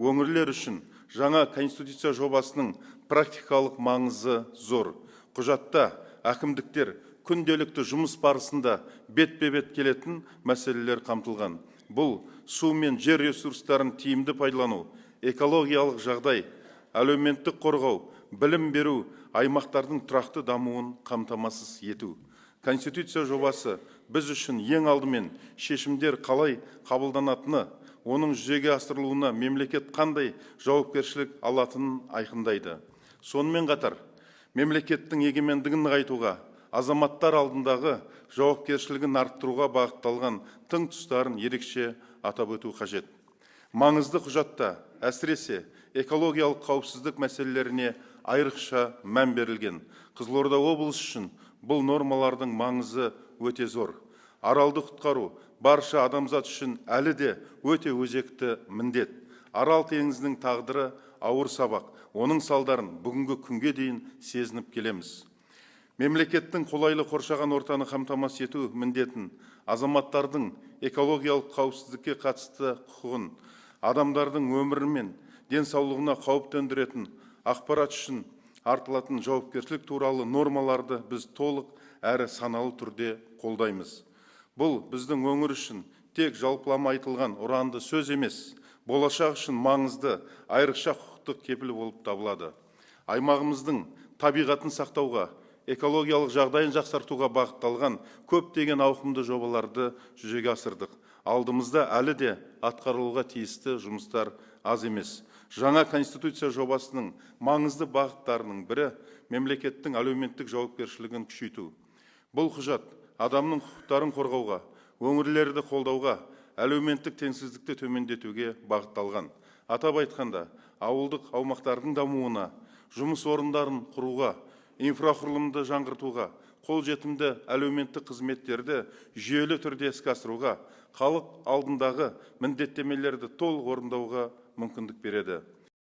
өңірлер үшін жаңа конституция жобасының практикалық маңызы зор. Құжатта әкімдіктер күнделікті жұмыс барысында бетпе-бет келетін мәселелер қамтылған. Бұл су мен жер ресурстарын тиімді пайдалану, экологиялық жағдай, әлеуметтік қорғау, білім беру, аймақтардың тұрақты дамуын қамтамасыз ету. Конституция жобасы біз үшін ең алдымен шешімдер қалай қабылданатыны, оның жүзеге асырылуына мемлекет қандай жауапкершілік алатынын айқындайды. Сонымен қатар, мемлекеттің егемендігін нығайтуға, азаматтар алдындағы жауапкершілігін арттыруға бағытталған тың тұстарын ерекше атап өту қажет. Маңызды құжатта әсіресе экологиялық қауіпсіздік мәселелеріне айрықша мән берілген. Қызылорда облысы үшін бұл нормалардың маңызы өте зор. Аралды құтқару барша адамзат үшін әлі де өте өзекті міндет. Арал теңізінің тағдыры ауыр сабақ. Оның салдарын бүгінгі күнге дейін сезініп келеміз. Мемлекеттің қолайлы қоршаған ортаны қамтамасыз ету міндетін, азаматтардың экологиялық қауіпсіздікке қатысты құқығын, адамдардың өмірі мен денсаулығына қауіп төндіретін ақпарат үшін артылатын жауапкершілік туралы нормаларды біз толық әрі саналы түрде қолдаймыз. Бұл біздің өңір үшін тек жалпылама айтылған ұранды сөз емес, болашақ үшін маңызды айрықша құқықтық кепіл болып табылады. Аймағымыздың табиғатын сақтауға, экологиялық жағдайын жақсартуға бағытталған көптеген ауқымды жобаларды жүзеге асырдық. Алдымызда әлі де атқарылуға тиісті жұмыстар аз емес. Жаңа конституция жобасының маңызды бағыттарының бірі мемлекеттің әлеуметтік жауапкершілігін күшейту. Бұл құжат адамның құқықтарын қорғауға, өңірлерді қолдауға, әлеуметтік теңсіздікті төмендетуге бағытталған. Атап айтқанда, ауылдық аумақтардың дамуына, жұмыс орындарын құруға, инфрақұрылымды жаңғыртуға, қолжетімді әлеуметтік қызметтерді жүйелі түрде іске асыруға, халық алдындағы міндеттемелерді толық орындауға мүмкіндік береді.